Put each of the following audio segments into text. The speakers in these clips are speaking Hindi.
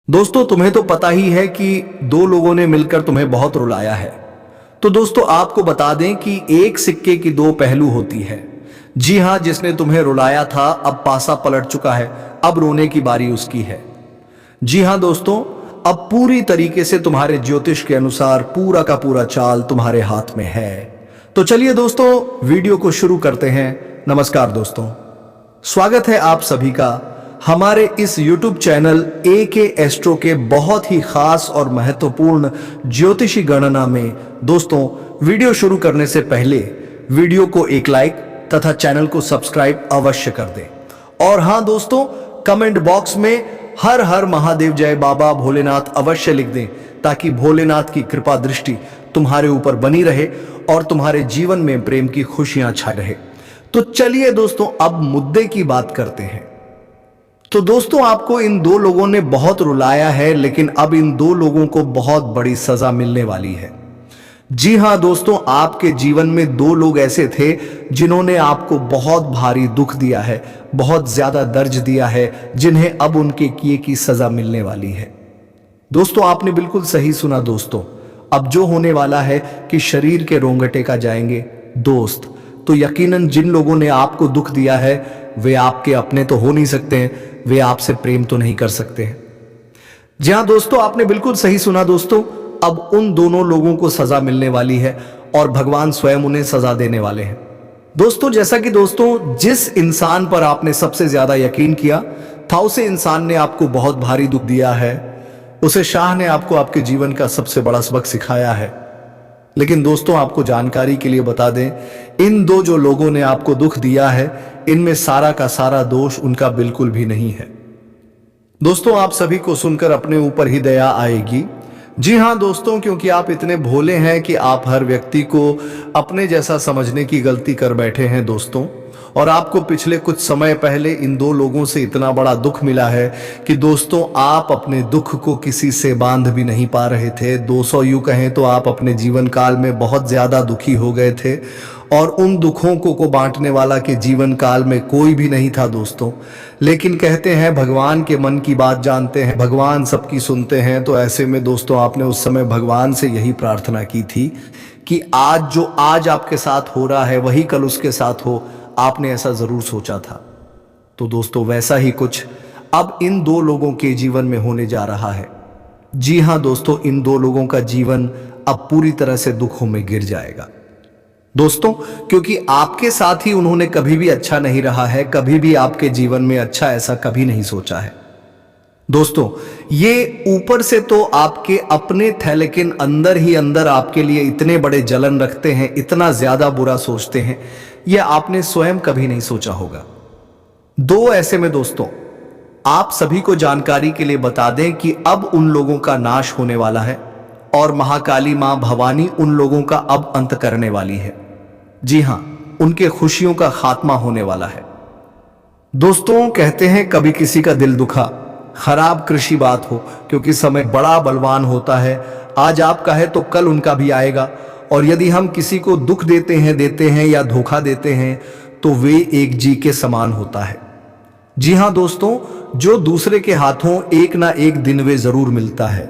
दोस्तों तुम्हें तो पता ही है कि दो लोगों ने मिलकर तुम्हें बहुत रुलाया है। तो दोस्तों आपको बता दें कि एक सिक्के की दो पहलू होती है। जी हां, जिसने तुम्हें रुलाया था अब पासा पलट चुका है, अब रोने की बारी उसकी है। जी हां दोस्तों, अब पूरी तरीके से तुम्हारे ज्योतिष के अनुसार पूरा का पूरा चाल तुम्हारे हाथ में है। तो चलिए दोस्तों वीडियो को शुरू करते हैं। नमस्कार दोस्तों, स्वागत है आप सभी का हमारे इस YouTube चैनल AK एस्ट्रो के बहुत ही खास और महत्वपूर्ण ज्योतिषी गणना में। दोस्तों वीडियो शुरू करने से पहले वीडियो को एक लाइक तथा चैनल को सब्सक्राइब अवश्य कर दें। और हां दोस्तों, कमेंट बॉक्स में हर हर महादेव जय बाबा भोलेनाथ अवश्य लिख दें, ताकि भोलेनाथ की कृपा दृष्टि तुम्हारे ऊपर बनी रहे और तुम्हारे जीवन में प्रेम की खुशियां छाई रहे। तो चलिए दोस्तों अब मुद्दे की बात करते हैं। तो दोस्तों आपको इन दो लोगों ने बहुत रुलाया है, लेकिन अब इन दो लोगों को बहुत बड़ी सजा मिलने वाली है। जी हां दोस्तों, आपके जीवन में दो लोग ऐसे थे जिन्होंने आपको बहुत भारी दुख दिया है, बहुत ज्यादा दर्द दिया है, जिन्हें अब उनके किए की सजा मिलने वाली है। दोस्तों आपने बिल्कुल सही सुना दोस्तों, अब जो होने वाला है कि शरीर के रोंगटे का जाएंगे दोस्त। तो यकीनन जिन लोगों ने आपको दुख दिया है वे आपके अपने तो हो नहीं सकते हैं, वे आपसे प्रेम तो नहीं कर सकते हैं। जी हां दोस्तों, आपने बिल्कुल सही सुना दोस्तों, अब उन दोनों लोगों को सजा मिलने वाली है और भगवान स्वयं उन्हें सजा देने वाले हैं। दोस्तों जैसा कि दोस्तों जिस इंसान पर आपने सबसे ज्यादा यकीन किया था, उसे इंसान ने आपको बहुत भारी दुख दिया है, उसे शाह ने आपको आपके जीवन का सबसे बड़ा सबक सिखाया है। लेकिन दोस्तों आपको जानकारी के लिए बता दें, इन दो जो लोगों ने आपको दुख दिया है, इनमें सारा का सारा दोष उनका बिल्कुल भी नहीं है। दोस्तों आप सभी को सुनकर अपने ऊपर ही दया आएगी। जी हां दोस्तों, क्योंकि आप इतने भोले हैं कि आप हर व्यक्ति को अपने जैसा समझने की गलती कर बैठे हैं दोस्तों। और आपको पिछले कुछ समय पहले इन दो लोगों से इतना बड़ा दुख मिला है कि दोस्तों आप अपने दुख को किसी से बांध भी नहीं पा रहे थे। 200 यूं कहें तो आप अपने जीवन काल में बहुत ज्यादा दुखी हो गए थे, और उन दुखों को बांटने वाला के जीवन काल में कोई भी नहीं था दोस्तों। लेकिन कहते हैं भगवान के मन की बात जानते हैं, भगवान सबकी सुनते हैं। तो ऐसे में दोस्तों आपने उस समय भगवान से यही प्रार्थना की थी कि आज आपके साथ हो रहा है वही कल उसके साथ हो। आपने ऐसा जरूर सोचा था। तो दोस्तों वैसा ही कुछ अब इन दो लोगों के जीवन में होने जा रहा है। जी हां दोस्तों, इन दो लोगों का जीवन अब पूरी तरह से दुखों में गिर जाएगा दोस्तों, क्योंकि आपके साथ ही उन्होंने कभी भी अच्छा नहीं रहा है, कभी भी आपके जीवन में अच्छा ऐसा कभी नहीं सोचा है। दोस्तों ये ऊपर से तो आपके अपने थे, लेकिन अंदर ही अंदर आपके लिए इतने बड़े जलन रखते हैं, इतना ज्यादा बुरा सोचते हैं, यह आपने स्वयं कभी नहीं सोचा होगा। दो ऐसे में दोस्तों आप सभी को जानकारी के लिए बता दें कि अब उन लोगों का नाश होने वाला है और महाकाली मां भवानी उन लोगों का अब अंत करने वाली है। जी हां, उनके खुशियों का खात्मा होने वाला है। दोस्तों कहते हैं कभी किसी का दिल दुखा, खराब कृषि बात हो, क्योंकि समय बड़ा बलवान होता है। आज आपका है तो कल उनका भी आएगा। और यदि हम किसी को दुख देते हैं या धोखा देते हैं तो वे एक जी के समान होता है। जी हां दोस्तों, जो दूसरे के हाथों एक ना एक दिन वे जरूर मिलता है।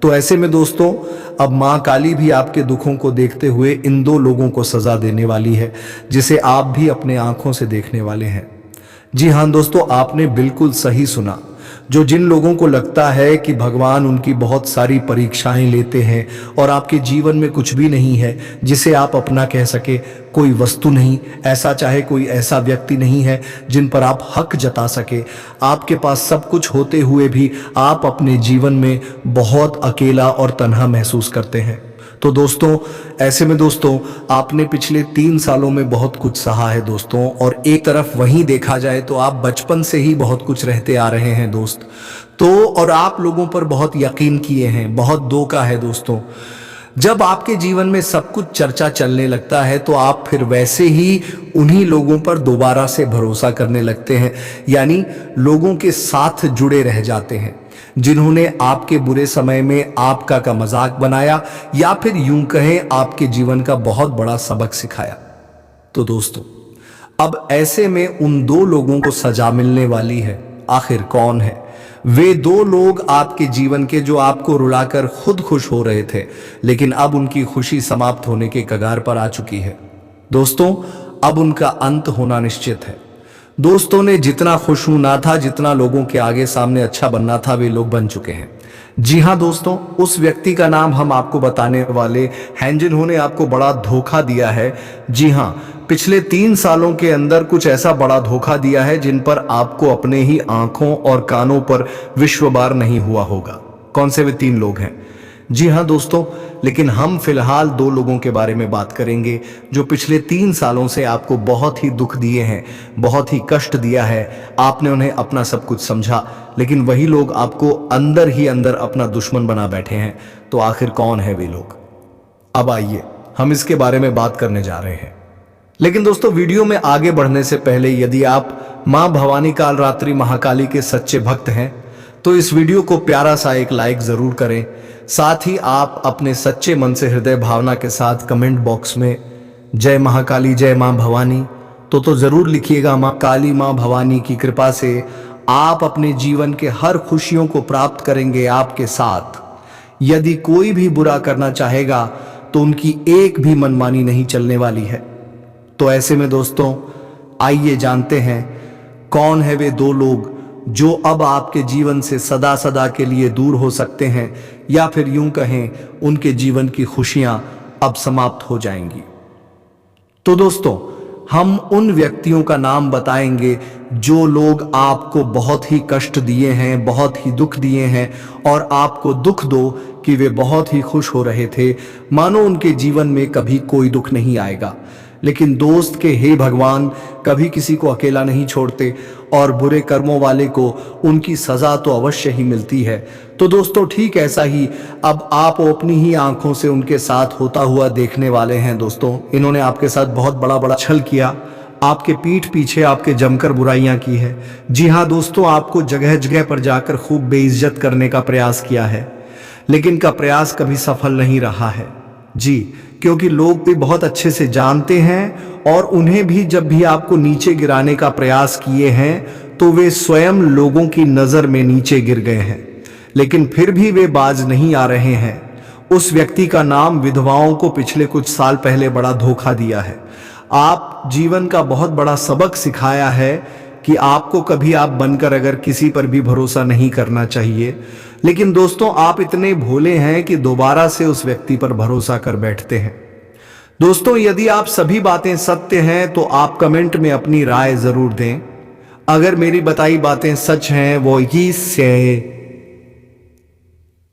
तो ऐसे में दोस्तों अब मां काली भी आपके दुखों को देखते हुए इन दो लोगों को सजा देने वाली है, जिसे आप भी अपने आंखों से देखने वाले हैं। जी हां दोस्तों, आपने बिल्कुल सही सुना। जो जिन लोगों को लगता है कि भगवान उनकी बहुत सारी परीक्षाएं लेते हैं और आपके जीवन में कुछ भी नहीं है जिसे आप अपना कह सके, कोई वस्तु नहीं, ऐसा चाहे कोई ऐसा व्यक्ति नहीं है जिन पर आप हक जता सके, आपके पास सब कुछ होते हुए भी आप अपने जीवन में बहुत अकेला और तन्हा महसूस करते हैं। तो दोस्तों ऐसे में दोस्तों आपने पिछले 3 सालों में बहुत कुछ सहा है दोस्तों, और एक तरफ वहीं देखा जाए तो आप बचपन से ही बहुत कुछ रहते आ रहे हैं दोस्त। तो और आप लोगों पर बहुत यकीन किए हैं, बहुत धोखा है दोस्तों। जब आपके जीवन में सब कुछ चर्चा चलने लगता है तो आप फिर वैसे ही उन्हीं लोगों पर दोबारा से भरोसा करने लगते हैं, यानी लोगों के साथ जुड़े रह जाते हैं जिन्होंने आपके बुरे समय में आपका का मजाक बनाया या फिर यूं कहें आपके जीवन का बहुत बड़ा सबक सिखाया। तो दोस्तों अब ऐसे में उन दो लोगों को सजा मिलने वाली है। आखिर कौन है वे दो लोग आपके जीवन के जो आपको रुलाकर खुद खुश हो रहे थे, लेकिन अब उनकी खुशी समाप्त होने के कगार पर आ चुकी है। दोस्तों, अब उनका अंत होना निश्चित है। दोस्तों ने जितना खुश होना था, जितना लोगों के आगे सामने अच्छा बनना था, वे लोग बन चुके हैं। जी हाँ दोस्तों, उस व्यक्ति का नाम हम आपको बताने वाले हैं जिन्होंने आपको बड़ा धोखा दिया है। जी हाँ, पिछले 3 सालों के अंदर कुछ ऐसा बड़ा धोखा दिया है जिन पर आपको अपने ही आंखों और कानों पर विश्ववार नहीं हुआ होगा। कौन से वे 3 लोग हैं? जी हाँ दोस्तों, लेकिन हम फिलहाल 2 लोगों के बारे में बात करेंगे जो पिछले 3 सालों से आपको बहुत ही दुख दिए हैं, बहुत ही कष्ट दिया है। आपने उन्हें अपना सब कुछ समझा, लेकिन वही लोग आपको अंदर ही अंदर अपना दुश्मन बना बैठे हैं। तो आखिर कौन है वे लोग? अब आइए हम इसके बारे में बात करने जा रहे हैं। लेकिन दोस्तों, वीडियो में आगे बढ़ने से पहले यदि आप मां भवानी कालरात्रि महाकाली के सच्चे भक्त हैं तो इस वीडियो को प्यारा सा एक लाइक जरूर करें। साथ ही आप अपने सच्चे मन से हृदय भावना के साथ कमेंट बॉक्स में जय महाकाली, जय मां भवानी तो जरूर लिखिएगा। मां काली, मां भवानी की कृपा से आप अपने जीवन के हर खुशियों को प्राप्त करेंगे आपके साथ। यदि कोई भी बुरा करना चाहेगा तो उनकी एक भी मनमानी नहीं चलने वाली है। तो ऐसे में दोस्तों, आइए जानते हैं कौन है वे 2 लोग जो अब आपके जीवन से सदा सदा के लिए दूर हो सकते हैं, या फिर यूं कहें उनके जीवन की खुशियां अब समाप्त हो जाएंगी। तो दोस्तों, हम उन व्यक्तियों का नाम बताएंगे जो लोग आपको बहुत ही कष्ट दिए हैं, बहुत ही दुख दिए हैं, और आपको दुख दो कि वे बहुत ही खुश हो रहे थे, मानो उनके जीवन में कभी कोई दुख नहीं आएगा। लेकिन दोस्त के हे भगवान कभी किसी को अकेला नहीं छोड़ते, और बुरे कर्मों वाले को उनकी सजा तो अवश्य ही मिलती है। तो दोस्तों, ठीक ऐसा ही अब आप अपनी ही आंखों से उनके साथ होता हुआ देखने वाले हैं। दोस्तों, इन्होंने आपके साथ बहुत बड़ा छल किया, आपके पीठ पीछे आपके जमकर बुराइयां की है। जी हाँ दोस्तों, आपको जगह जगह पर जाकर खूब बेइज्जत करने का प्रयास किया है, लेकिन का प्रयास कभी सफल नहीं रहा है। जी, क्योंकि लोग भी बहुत अच्छे से जानते हैं, और उन्हें भी जब भी आपको नीचे गिराने का प्रयास किए हैं तो वे स्वयं लोगों की नजर में नीचे गिर गए हैं, लेकिन फिर भी वे बाज नहीं आ रहे हैं। उस व्यक्ति का नाम विधवाओं को पिछले कुछ साल पहले बड़ा धोखा दिया है। आप जीवन का बहुत बड़ा सबक सिखाया है कि आपको कभी आप बनकर अगर किसी पर भी भरोसा नहीं करना चाहिए। लेकिन दोस्तों, आप इतने भोले हैं कि दोबारा से उस व्यक्ति पर भरोसा कर बैठते हैं। दोस्तों, यदि आप सभी बातें सत्य हैं तो आप कमेंट में अपनी राय जरूर दें। अगर मेरी बताई बातें सच हैं वो ही से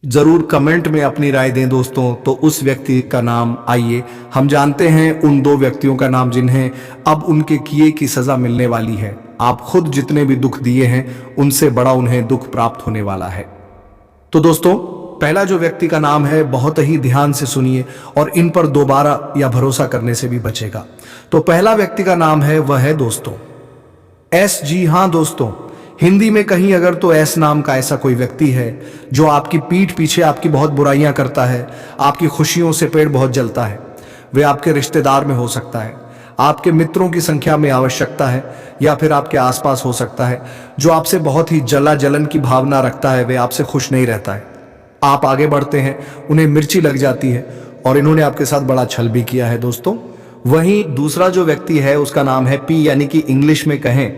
जरूर कमेंट में अपनी राय दें दोस्तों। तो उस व्यक्ति का नाम आइए हम जानते हैं, उन 2 व्यक्तियों का नाम जिन्हें अब उनके किए की सजा मिलने वाली है। आप खुद जितने भी दुख दिए हैं उनसे बड़ा उन्हें दुख प्राप्त होने वाला है। तो दोस्तों, पहला जो व्यक्ति का नाम है, बहुत ही ध्यान से सुनिए और इन पर दोबारा या भरोसा करने से भी बचेगा। तो पहला व्यक्ति का नाम है, वह है दोस्तों एस। जी हाँ दोस्तों, हिंदी में कहीं अगर तो एस नाम का ऐसा कोई व्यक्ति है जो आपकी पीठ पीछे आपकी बहुत बुराइयां करता है, आपकी खुशियों से पेट बहुत जलता है। वे आपके रिश्तेदार में हो सकता है, आपके मित्रों की संख्या में आवश्यकता है, या फिर आपके आसपास हो सकता है। जो आपसे बहुत ही जलन की भावना रखता है, वे आपसे खुश नहीं रहता है। आप आगे बढ़ते हैं, उन्हें मिर्ची लग जाती है, और इन्होंने आपके साथ बड़ा छल भी किया है दोस्तों। वहीं दूसरा जो व्यक्ति है उसका नाम है पी, यानी कि इंग्लिश में कहें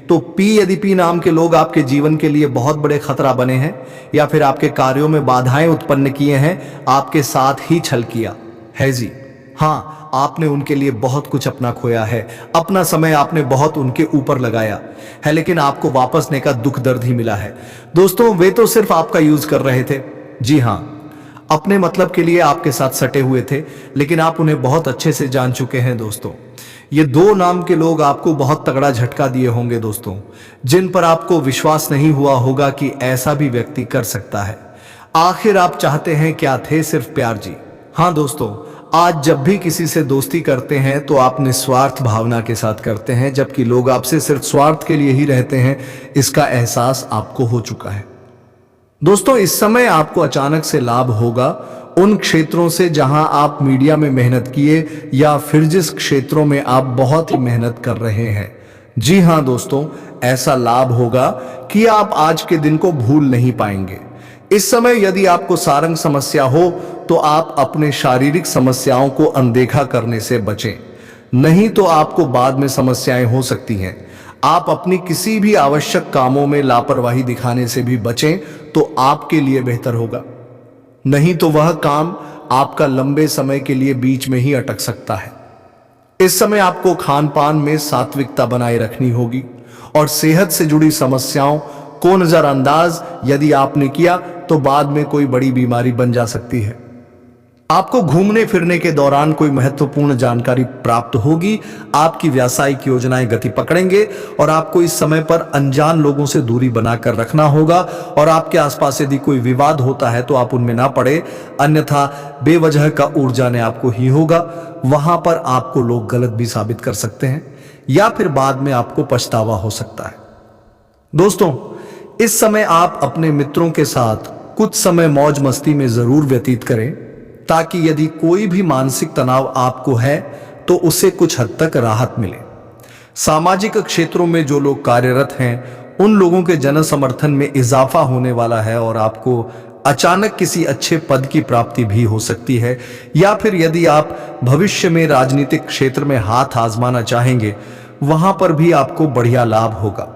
तो पी। यदि पी नाम के लोग आपके जीवन के लिए बहुत बड़े खतरा बने हैं, या फिर आपके कार्यों में बाधाएं उत्पन्न किए हैं, आपके साथ ही छल किया है। जी हाँ, आपने उनके लिए बहुत कुछ अपना खोया है, अपना समय आपने बहुत उनके ऊपर लगाया है, लेकिन आपको वापस ने का दुख दर्द ही मिला है। दोस्तों, वे तो सिर्फ आपका यूज कर रहे थे। जी हाँ, अपने मतलब के लिए आपके साथ सटे हुए थे, लेकिन आप उन्हें बहुत अच्छे से जान चुके हैं। दोस्तों, ये 2 नाम के लोग आपको बहुत तगड़ा झटका दिए होंगे दोस्तों, जिन पर आपको विश्वास नहीं हुआ होगा कि ऐसा भी व्यक्ति कर सकता है। आखिर आप चाहते हैं क्या थे? सिर्फ प्यार। जी हाँ दोस्तों, आज जब भी किसी से दोस्ती करते हैं तो आप निस्वार्थ भावना के साथ करते हैं, जबकि लोग आपसे सिर्फ स्वार्थ के लिए ही रहते हैं। इसका एहसास आपको हो चुका है। दोस्तों, इस समय आपको अचानक से लाभ होगा उन क्षेत्रों से जहां आप मीडिया में मेहनत किए, या फिर जिस क्षेत्रों में आप बहुत ही मेहनत कर रहे हैं। जी हां दोस्तों, ऐसा लाभ होगा कि आप आज के दिन को भूल नहीं पाएंगे। इस समय यदि आपको सारंग समस्या हो तो आप अपने शारीरिक समस्याओं को अनदेखा करने से बचें, नहीं तो आपको बाद में समस्याएं हो सकती हैं। आप अपनी किसी भी आवश्यक कामों में लापरवाही दिखाने से भी बचें तो आपके लिए बेहतर होगा, नहीं तो वह काम आपका लंबे समय के लिए बीच में ही अटक सकता है। इस समय आपको खान पान में सात्विकता बनाए रखनी होगी और सेहत से जुड़ी समस्याओं को नजरअंदाज यदि आपने किया तो बाद में कोई बड़ी बीमारी बन जा सकती है। आपको घूमने फिरने के दौरान कोई महत्वपूर्ण जानकारी प्राप्त होगी, आपकी व्यावसायिक योजनाएं गति पकड़ेंगे और आपको इस समय पर अनजान लोगों से दूरी बनाकर रखना होगा और आपके आसपास यदि कोई विवाद होता है तो आप उनमें ना पड़े, अन्यथा बेवजह का ऊर्जा आपको ही होगा। वहां पर आपको लोग गलत भी साबित कर सकते हैं या फिर बाद में आपको पछतावा हो सकता है। दोस्तों, इस समय आप अपने मित्रों के साथ कुछ समय मौज मस्ती में जरूर व्यतीत करें, ताकि यदि कोई भी मानसिक तनाव आपको है तो उससे कुछ हद तक राहत मिले। सामाजिक क्षेत्रों में जो लोग कार्यरत हैं उन लोगों के जन समर्थन में इजाफा होने वाला है और आपको अचानक किसी अच्छे पद की प्राप्ति भी हो सकती है, या फिर यदि आप भविष्य में राजनीतिक क्षेत्र में हाथ आजमाना चाहेंगे वहां पर भी आपको बढ़िया लाभ होगा।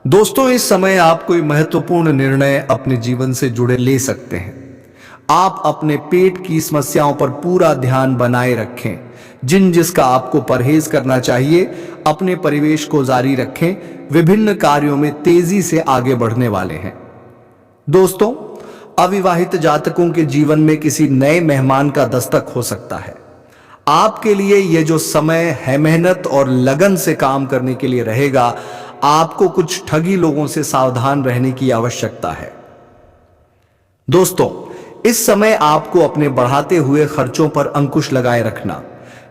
दोस्तों, इस समय आप कोई महत्वपूर्ण निर्णय अपने जीवन से जुड़े ले सकते हैं। आप अपने पेट की समस्याओं पर पूरा ध्यान बनाए रखें, जिसका आपको परहेज करना चाहिए। अपने परिवेश को जारी रखें, विभिन्न कार्यों में तेजी से आगे बढ़ने वाले हैं। दोस्तों, अविवाहित जातकों के जीवन में किसी नए मेहमान का दस्तक हो सकता है। आपके लिए यह जो समय है मेहनत और लगन से काम करने के लिए रहेगा। आपको कुछ ठगी लोगों से सावधान रहने की आवश्यकता है। दोस्तों, इस समय आपको अपने बढ़ाते हुए खर्चों पर अंकुश लगाए रखना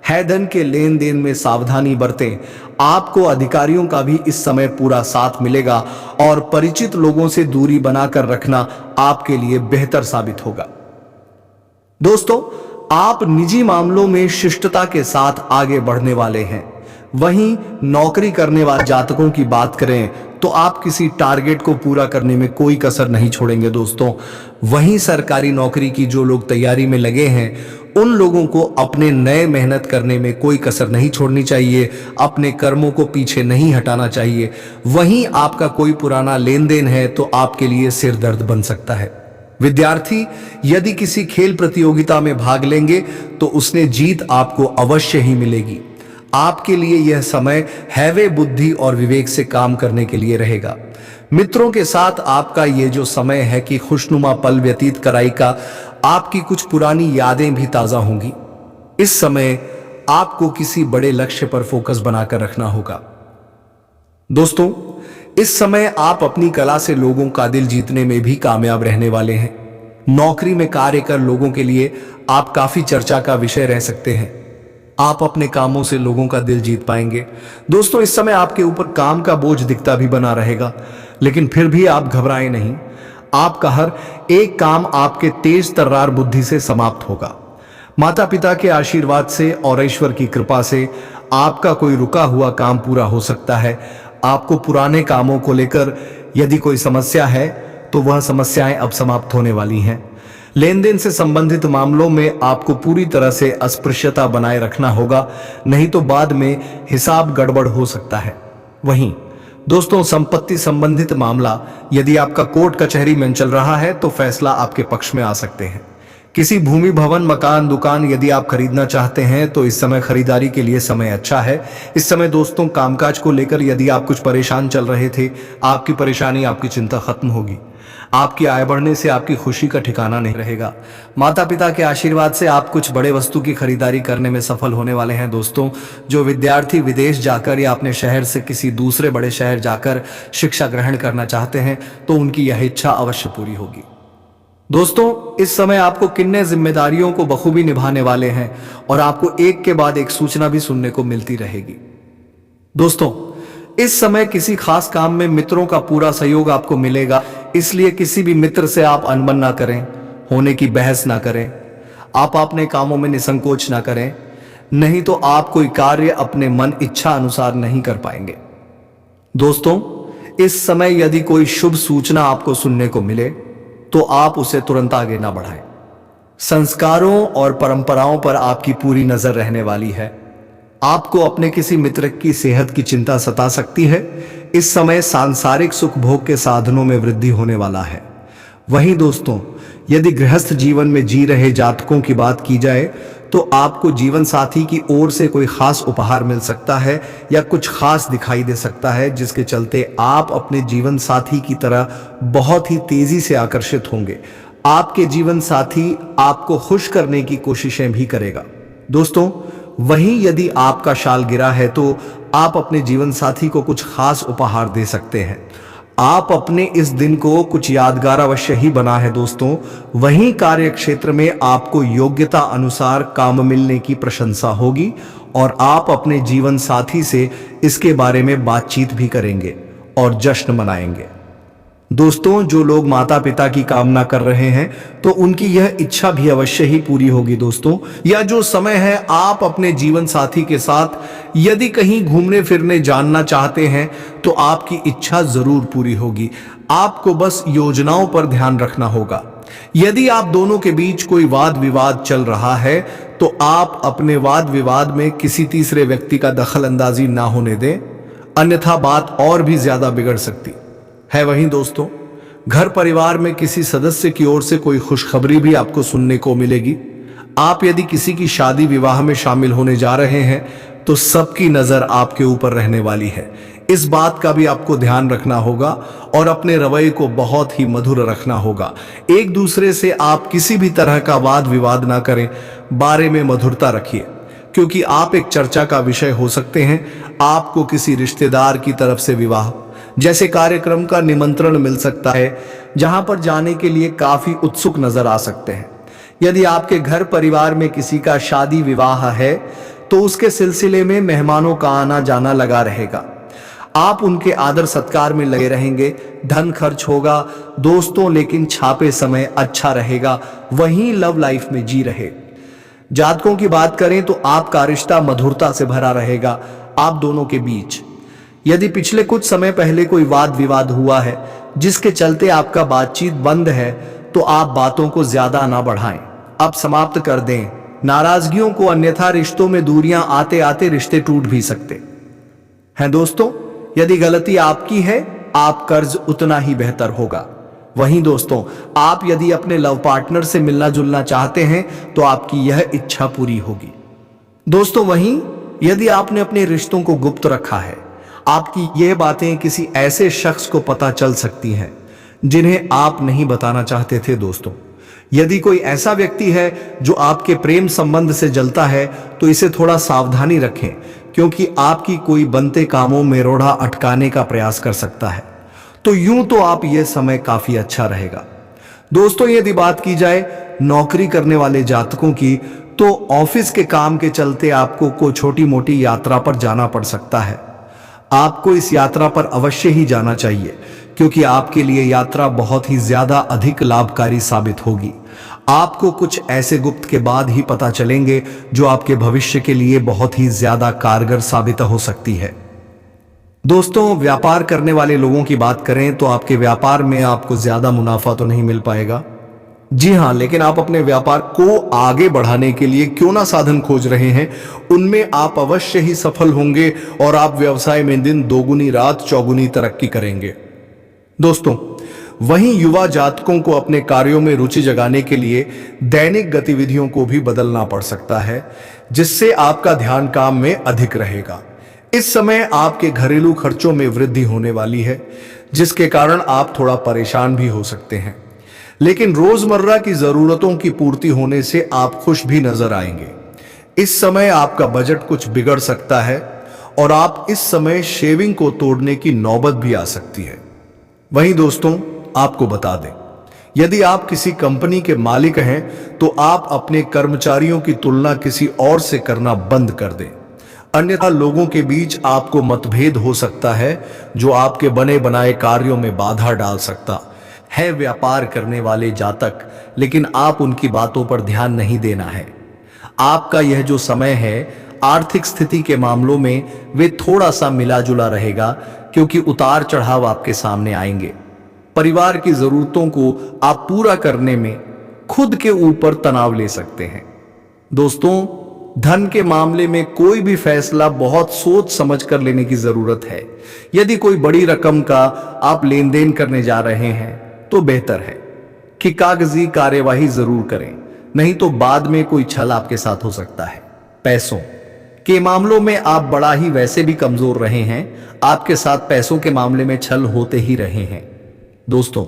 है। धन के लेन देन में सावधानी बरतें। आपको अधिकारियों का भी इस समय पूरा साथ मिलेगा और परिचित लोगों से दूरी बनाकर रखना आपके लिए बेहतर साबित होगा। दोस्तों, आप निजी मामलों में शिष्टता के साथ आगे बढ़ने वाले हैं। वहीं नौकरी करने वाले जातकों की बात करें तो आप किसी टारगेट को पूरा करने में कोई कसर नहीं छोड़ेंगे। दोस्तों, वहीं सरकारी नौकरी की जो लोग तैयारी में लगे हैं उन लोगों को अपने नए मेहनत करने में कोई कसर नहीं छोड़नी चाहिए, अपने कर्मों को पीछे नहीं हटाना चाहिए। वहीं आपका कोई पुराना लेन देन है तो आपके लिए सिर दर्द बन सकता है। विद्यार्थी यदि किसी खेल प्रतियोगिता में भाग लेंगे तो उसने जीत आपको अवश्य ही मिलेगी। आपके लिए यह समय हैवे बुद्धि और विवेक से काम करने के लिए रहेगा। मित्रों के साथ आपका यह जो समय है कि खुशनुमा पल व्यतीत कराई का, आपकी कुछ पुरानी यादें भी ताजा होंगी। इस समय आपको किसी बड़े लक्ष्य पर फोकस बनाकर रखना होगा। दोस्तों, इस समय आप अपनी कला से लोगों का दिल जीतने में भी कामयाब रहने वाले हैं। नौकरी में कार्य कर लोगों के लिए आप काफी चर्चा का विषय रह सकते हैं। आप अपने कामों से लोगों का दिल जीत पाएंगे। दोस्तों, इस समय आपके ऊपर काम का बोझ दिखता भी बना रहेगा, लेकिन फिर भी आप घबराएं नहीं। आपका हर एक काम आपके तेज तर्रार बुद्धि से समाप्त होगा। माता पिता के आशीर्वाद से और ईश्वर की कृपा से आपका कोई रुका हुआ काम पूरा हो सकता है। आपको पुराने कामों को लेकर यदि कोई समस्या है तो वह समस्याएं अब समाप्त होने वाली हैं। लेन देन से संबंधित मामलों में आपको पूरी तरह से अस्पृश्यता बनाए रखना होगा, नहीं तो बाद में हिसाब गड़बड़ हो सकता है। वहीं दोस्तों, संपत्ति संबंधित मामला यदि आपका कोर्ट कचहरी में चल रहा है तो फैसला आपके पक्ष में आ सकते हैं। किसी भूमि, भवन, मकान, दुकान यदि आप खरीदना चाहते हैं तो इस समय खरीदारी के लिए समय अच्छा है। इस समय दोस्तों, कामकाज को लेकर यदि आप कुछ परेशान चल रहे थे, आपकी परेशानी, आपकी चिंता खत्म होगी। आपकी आय बढ़ने से आपकी खुशी का ठिकाना नहीं रहेगा। माता पिता के आशीर्वाद से आप कुछ बड़े वस्तु की खरीदारी करने में सफल होने वाले हैं। दोस्तों, जो विद्यार्थी विदेश जाकर या अपने शहर से किसी दूसरे बड़े शहर जाकर शिक्षा ग्रहण करना चाहते हैं तो उनकी यह इच्छा अवश्य पूरी होगी। दोस्तों, इस समय आपको किन्ने जिम्मेदारियों को बखूबी निभाने वाले हैं और आपको एक के बाद एक सूचना भी सुनने को मिलती रहेगी। दोस्तों, इस समय किसी खास काम में मित्रों का पूरा सहयोग आपको मिलेगा, इसलिए किसी भी मित्र से आप अनबन ना करें, होने की बहस ना करें। आप अपने कामों में निसंकोच ना करें, नहीं तो आप कोई कार्य अपने मन इच्छा अनुसार नहीं कर पाएंगे। दोस्तों, इस समय यदि कोई शुभ सूचना आपको सुनने को मिले तो आप उसे तुरंत आगे ना बढ़ाएं। संस्कारों और परंपराओं पर आपकी पूरी नजर रहने वाली है। आपको अपने किसी मित्र की सेहत की चिंता सता सकती है। इस समय सांसारिक सुख भोग के साधनों में वृद्धि होने वाला है। वहीं दोस्तों, यदि गृहस्थ जीवन में जी रहे जातकों की बात की जाए तो आपको जीवन साथी की ओर से कोई खास उपहार मिल सकता है या कुछ खास दिखाई दे सकता है, जिसके चलते आप अपने जीवन साथी की तरह बहुत ही तेजी से आकर्षित होंगे। आपके जीवन साथी आपको खुश करने की कोशिशें भी करेगा। दोस्तों, वहीं यदि आपका शाल गिरा है तो आप अपने जीवन साथी को कुछ खास उपहार दे सकते हैं। आप अपने इस दिन को कुछ यादगार अवश्य ही बना है दोस्तों। वहीं कार्य क्षेत्र में आपको योग्यता अनुसार काम मिलने की प्रशंसा होगी और आप अपने जीवन साथी से इसके बारे में बातचीत भी करेंगे और जश्न मनाएंगे। दोस्तों, जो लोग माता पिता की कामना कर रहे हैं तो उनकी यह इच्छा भी अवश्य ही पूरी होगी दोस्तों। यह जो समय है, आप अपने जीवन साथी के साथ यदि कहीं घूमने फिरने जानना चाहते हैं तो आपकी इच्छा जरूर पूरी होगी। आपको बस योजनाओं पर ध्यान रखना होगा। यदि आप दोनों के बीच कोई वाद विवाद चल रहा है तो आप अपने वाद विवाद में किसी तीसरे व्यक्ति का दखल अंदाजी ना होने दें, अन्यथा बात और भी ज्यादा बिगड़ सकती है। वहीं दोस्तों, घर परिवार में किसी सदस्य की ओर से कोई खुशखबरी भी आपको सुनने को मिलेगी। आप यदि किसी की शादी विवाह में शामिल होने जा रहे हैं तो सबकी नजर आपके ऊपर रहने वाली है। इस बात का भी आपको ध्यान रखना होगा और अपने रवैये को बहुत ही मधुर रखना होगा। एक दूसरे से आप किसी भी तरह का वाद विवाद ना करें, बारे में मधुरता रखिए, क्योंकि आप एक चर्चा का विषय हो सकते हैं। आपको किसी रिश्तेदार की तरफ से विवाह जैसे कार्यक्रम का निमंत्रण मिल सकता है, जहां पर जाने के लिए काफी उत्सुक नजर आ सकते हैं। यदि आपके घर परिवार में किसी का शादी विवाह है तो उसके सिलसिले में मेहमानों का आना जाना लगा रहेगा। आप उनके आदर सत्कार में लगे रहेंगे। धन खर्च होगा दोस्तों, लेकिन छापे समय अच्छा रहेगा। वहीं लव लाइफ में जी रहे जातकों की बात करें तो आपका रिश्ता मधुरता से भरा रहेगा आप दोनों के बीच। यदि पिछले कुछ समय पहले कोई वाद विवाद हुआ है जिसके चलते आपका बातचीत बंद है तो आप बातों को ज्यादा ना बढ़ाएं, अब समाप्त कर दें नाराजगियों को, अन्यथा रिश्तों में दूरियां आते आते रिश्ते टूट भी सकते हैं। दोस्तों, यदि गलती आपकी है, आप कर्ज उतना ही बेहतर होगा। वहीं दोस्तों, आप यदि अपने लव पार्टनर से मिलना जुलना चाहते हैं तो आपकी यह इच्छा पूरी होगी। दोस्तों, वहीं यदि आपने अपने रिश्तों को गुप्त रखा है, आपकी ये बातें किसी ऐसे शख्स को पता चल सकती हैं जिन्हें आप नहीं बताना चाहते थे। दोस्तों, यदि कोई ऐसा व्यक्ति है जो आपके प्रेम संबंध से जलता है तो इसे थोड़ा सावधानी रखें, क्योंकि आपकी कोई बनते कामों में रोड़ा अटकाने का प्रयास कर सकता है। तो यूं तो आप यह समय काफी अच्छा रहेगा। दोस्तों, यदि बात की जाए नौकरी करने वाले जातकों की तो ऑफिस के काम के चलते आपको कोई छोटी मोटी यात्रा पर जाना पड़ सकता है। आपको इस यात्रा पर अवश्य ही जाना चाहिए, क्योंकि आपके लिए यात्रा बहुत ही ज्यादा अधिक लाभकारी साबित होगी। आपको कुछ ऐसे गुप्त के बाद ही पता चलेंगे जो आपके भविष्य के लिए बहुत ही ज्यादा कारगर साबित हो सकती है। दोस्तों, व्यापार करने वाले लोगों की बात करें तो आपके व्यापार में आपको ज्यादा मुनाफा तो नहीं मिल पाएगा। जी हाँ, लेकिन आप अपने व्यापार को आगे बढ़ाने के लिए क्यों ना साधन खोज रहे हैं, उनमें आप अवश्य ही सफल होंगे और आप व्यवसाय में दिन दोगुनी रात चौगुनी तरक्की करेंगे। दोस्तों, वहीं युवा जातकों को अपने कार्यों में रुचि जगाने के लिए दैनिक गतिविधियों को भी बदलना पड़ सकता है, जिससे आपका ध्यान काम में अधिक रहेगा। इस समय आपके घरेलू खर्चों में वृद्धि होने वाली है, जिसके कारण आप थोड़ा परेशान भी हो सकते हैं, लेकिन रोजमर्रा की जरूरतों की पूर्ति होने से आप खुश भी नजर आएंगे। इस समय आपका बजट कुछ बिगड़ सकता है और आप इस समय शेविंग को तोड़ने की नौबत भी आ सकती है। वहीं दोस्तों, आपको बता दें, यदि आप किसी कंपनी के मालिक हैं तो आप अपने कर्मचारियों की तुलना किसी और से करना बंद कर दें, अन्यथा लोगों के बीच आपको मतभेद हो सकता है जो आपके बने बनाए कार्यों में बाधा डाल सकता है। व्यापार करने वाले जातक, लेकिन आप उनकी बातों पर ध्यान नहीं देना है। आपका यह जो समय है आर्थिक स्थिति के मामलों में वे थोड़ा सा मिला जुला रहेगा, क्योंकि उतार चढ़ाव आपके सामने आएंगे। परिवार की जरूरतों को आप पूरा करने में खुद के ऊपर तनाव ले सकते हैं। दोस्तों, धन के मामले में कोई भी फैसला बहुत सोच समझ कर लेने की जरूरत है। यदि कोई बड़ी रकम का आप लेन देन करने जा रहे हैं तो बेहतर है कि कागजी कार्यवाही जरूर करें, नहीं तो बाद में कोई छल आपके साथ हो सकता है। पैसों के मामलों में आप बड़ा ही वैसे भी कमजोर रहे हैं, आपके साथ पैसों के मामले में छल होते ही रहे हैं। दोस्तों,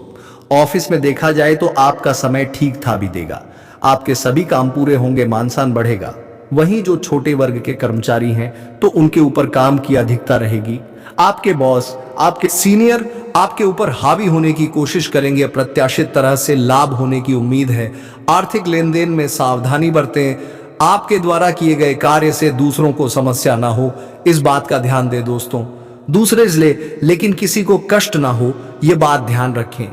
ऑफिस में देखा जाए तो आपका समय ठीक था भी देगा, आपके सभी काम पूरे होंगे, मान सम्मान बढ़ेगा। वहीं जो छोटे वर्ग के कर्मचारी हैं तो उनके ऊपर काम की अधिकता रहेगी। आपके बॉस, आपके सीनियर आपके ऊपर हावी होने की कोशिश करेंगे, अप्रत्याशित तरह से लाभ होने की उम्मीद है। आर्थिक लेन देन में सावधानी बरतें, आपके द्वारा किए गए कार्य से दूसरों को समस्या ना हो, इस बात का ध्यान दें। दोस्तों, दूसरे जले लेकिन किसी को कष्ट ना हो, यह बात ध्यान रखें।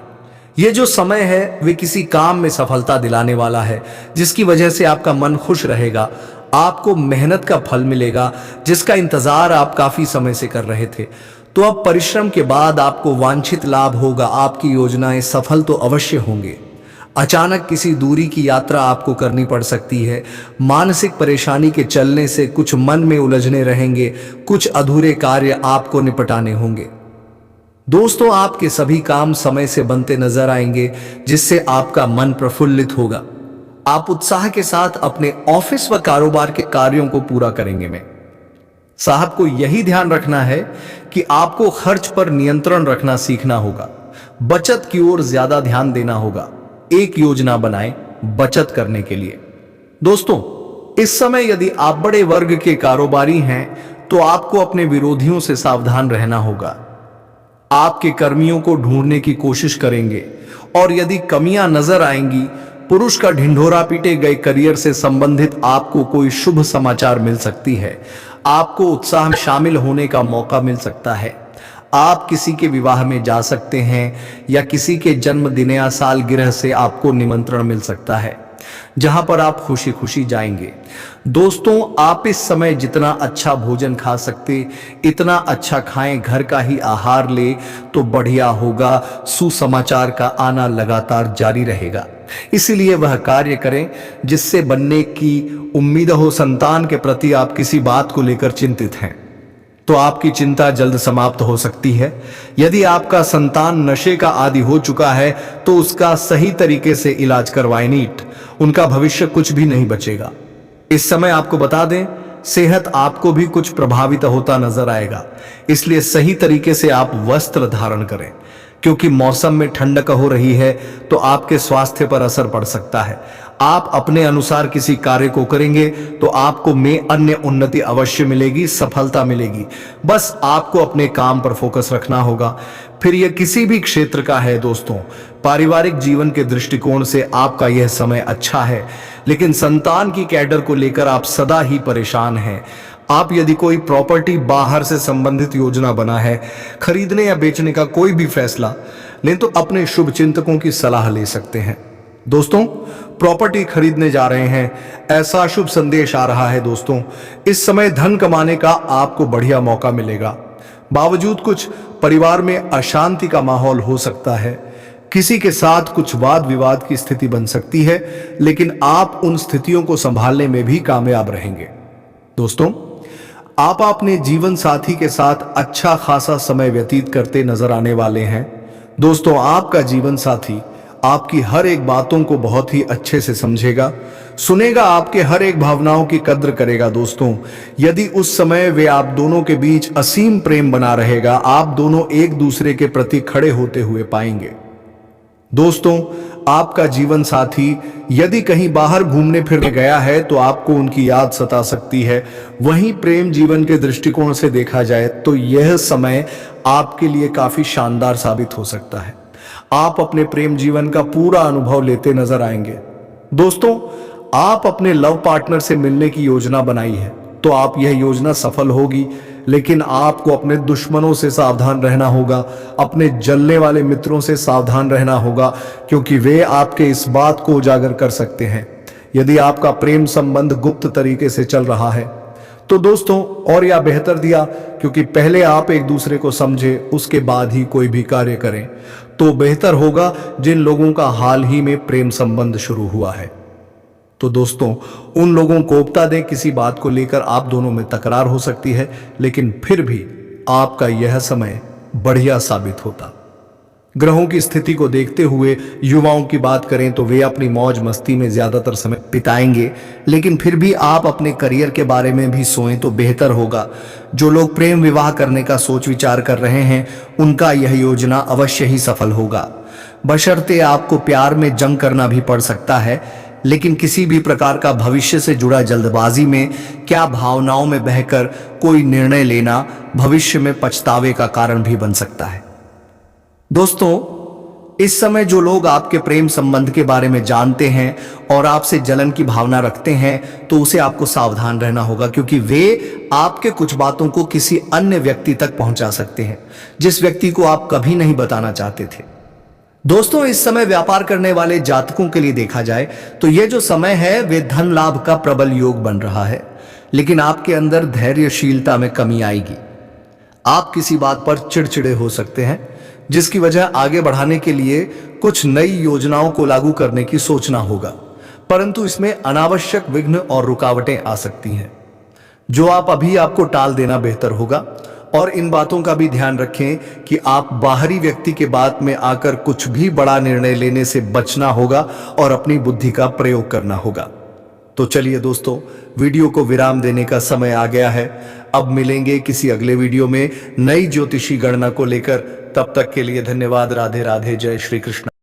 यह जो समय है वे किसी काम में सफलता दिलाने वाला है, जिसकी वजह से आपका मन खुश रहेगा। आपको मेहनत का फल मिलेगा जिसका इंतजार आप काफी समय से कर रहे थे। तो अब परिश्रम के बाद आपको वांछित लाभ होगा, आपकी योजनाएं सफल तो अवश्य होंगे। अचानक किसी दूरी की यात्रा आपको करनी पड़ सकती है। मानसिक परेशानी के चलने से कुछ मन में उलझने रहेंगे, कुछ अधूरे कार्य आपको निपटाने होंगे। दोस्तों, आपके सभी काम समय से बनते नजर आएंगे, जिससे आपका मन प्रफुल्लित होगा। आप उत्साह के साथ अपने ऑफिस व कारोबार के कार्यों को पूरा करेंगे। में साहब को यही ध्यान रखना है कि आपको खर्च पर नियंत्रण रखना सीखना होगा, बचत की ओर ज्यादा ध्यान देना होगा। एक योजना बनाएं बचत करने के लिए। दोस्तों, इस समय यदि आप बड़े वर्ग के कारोबारी हैं तो आपको अपने विरोधियों से सावधान रहना होगा। आपके कर्मियों को ढूंढने की कोशिश करेंगे और यदि कमियां नजर आएंगी, पुरुष का ढिंढोरा पीटे गए करियर से संबंधित आपको कोई शुभ समाचार मिल सकती है। आपको उत्साह में शामिल होने का मौका मिल सकता है। आप किसी के विवाह में जा सकते हैं या किसी के जन्मदिन या सालगिरह से आपको निमंत्रण मिल सकता है, जहां पर आप खुशी खुशी जाएंगे। दोस्तों, आप इस समय जितना अच्छा भोजन खा सकते इतना अच्छा खाएं, घर का ही आहार ले तो बढ़िया होगा। सुसमाचार का आना लगातार जारी रहेगा, इसीलिए वह कार्य करें जिससे बनने की उम्मीद हो। संतान के प्रति आप किसी बात को लेकर चिंतित हैं तो आपकी चिंता जल्द समाप्त हो सकती है। यदि आपका संतान नशे का आदी हो चुका है तो उसका सही तरीके से इलाज करवाएं, नीट उनका भविष्य कुछ भी नहीं बचेगा। इस समय आपको बता दें, सेहत आपको भी कुछ प्रभावित होता नजर आएगा, इसलिए सही तरीके से आप वस्त्र धारण करें, क्योंकि मौसम में ठंडक हो रही है तो आपके स्वास्थ्य पर असर पड़ सकता है। आप अपने अनुसार किसी कार्य को करेंगे तो आपको में अन्य उन्नति अवश्य मिलेगी, सफलता मिलेगी। बस आपको अपने काम पर फोकस रखना होगा, फिर यह किसी भी क्षेत्र का है। दोस्तों, पारिवारिक जीवन के दृष्टिकोण से आपका यह समय अच्छा है, लेकिन संतान की कैडर को लेकर आप सदा ही परेशान हैं। आप यदि कोई प्रॉपर्टी बाहर से संबंधित योजना बना है, खरीदने या बेचने का कोई भी फैसला लें तो अपने शुभ चिंतकों की सलाह ले सकते हैं। दोस्तों, प्रॉपर्टी खरीदने जा रहे हैं, ऐसा शुभ संदेश आ रहा है। दोस्तों, इस समय धन कमाने का आपको बढ़िया मौका मिलेगा। बावजूद कुछ परिवार में अशांति का माहौल हो सकता है, किसी के साथ कुछ वाद विवाद की स्थिति बन सकती है, लेकिन आप उन स्थितियों को संभालने में भी कामयाब रहेंगे। दोस्तों, आप अपने जीवन साथी के साथ अच्छा खासा समय व्यतीत करते नजर आने वाले हैं। दोस्तों, आपका जीवन साथी आपकी हर एक बातों को बहुत ही अच्छे से समझेगा, सुनेगा, आपके हर एक भावनाओं की कद्र करेगा। दोस्तों, यदि उस समय वे आप दोनों के बीच असीम प्रेम बना रहेगा, आप दोनों एक दूसरे के प्रति खड़े होते हुए पाएंगे। दोस्तों, आपका जीवन साथी यदि कहीं बाहर घूमने फिरने गया है तो आपको उनकी याद सता सकती है। वहीं प्रेम जीवन के दृष्टिकोण से देखा जाए तो यह समय आपके लिए काफी शानदार साबित हो सकता है। आप अपने प्रेम जीवन का पूरा अनुभव लेते नजर आएंगे। दोस्तों, आप अपने लव पार्टनर से मिलने की योजना बनाई है तो आप यह योजना सफल होगी, लेकिन आपको अपने दुश्मनों से सावधान रहना होगा, अपने जलने वाले मित्रों से सावधान रहना होगा, क्योंकि वे आपके इस बात को उजागर कर सकते हैं। यदि आपका प्रेम संबंध गुप्त तरीके से चल रहा है तो दोस्तों और या बेहतर दिया, क्योंकि पहले आप एक दूसरे को समझे उसके बाद ही कोई भी कार्य करें तो बेहतर होगा जिन लोगों का हाल ही में प्रेम संबंध शुरू हुआ है। तो दोस्तों उन लोगों को उपता दें, किसी बात को लेकर आप दोनों में तकरार हो सकती है, लेकिन फिर भी आपका यह समय बढ़िया साबित होता। ग्रहों की स्थिति को देखते हुए युवाओं की बात करें तो वे अपनी मौज मस्ती में ज्यादातर समय बिताएंगे, लेकिन फिर भी आप अपने करियर के बारे में भी सोचें तो बेहतर होगा। जो लोग प्रेम विवाह करने का सोच विचार कर रहे हैं उनका यह योजना अवश्य ही सफल होगा, बशर्ते आपको प्यार में जंग करना भी पड़ सकता है। लेकिन किसी भी प्रकार का भविष्य से जुड़ा जल्दबाजी में क्या भावनाओं में बहकर कोई निर्णय लेना भविष्य में पछतावे का कारण भी बन सकता है। दोस्तों इस समय जो लोग आपके प्रेम संबंध के बारे में जानते हैं और आपसे जलन की भावना रखते हैं तो उसे आपको सावधान रहना होगा, क्योंकि वे आपके कुछ बातों को किसी अन्य व्यक्ति तक पहुंचा सकते हैं जिस व्यक्ति को आप कभी नहीं बताना चाहते थे। दोस्तों इस समय व्यापार करने वाले जातकों के लिए देखा जाए तो यह जो समय है वे धन लाभ का प्रबल योग बन रहा है, लेकिन आपके अंदर धैर्यशीलता में कमी आएगी। आप किसी बात पर चिड़चिड़े हो सकते हैं जिसकी वजह आगे बढ़ाने के लिए कुछ नई योजनाओं को लागू करने की सोचना होगा, परंतु इसमें अनावश्यक विघ्न और रुकावटें आ सकती हैं जो आप अभी आपको टाल देना बेहतर होगा। और इन बातों का भी ध्यान रखें कि आप बाहरी व्यक्ति के बात में आकर कुछ भी बड़ा निर्णय लेने से बचना होगा और अपनी बुद्धि का प्रयोग करना होगा। तो चलिए दोस्तों वीडियो को विराम देने का समय आ गया है। अब मिलेंगे किसी अगले वीडियो में नई ज्योतिषी गणना को लेकर। तब तक के लिए धन्यवाद। राधे राधे। जय श्री कृष्ण।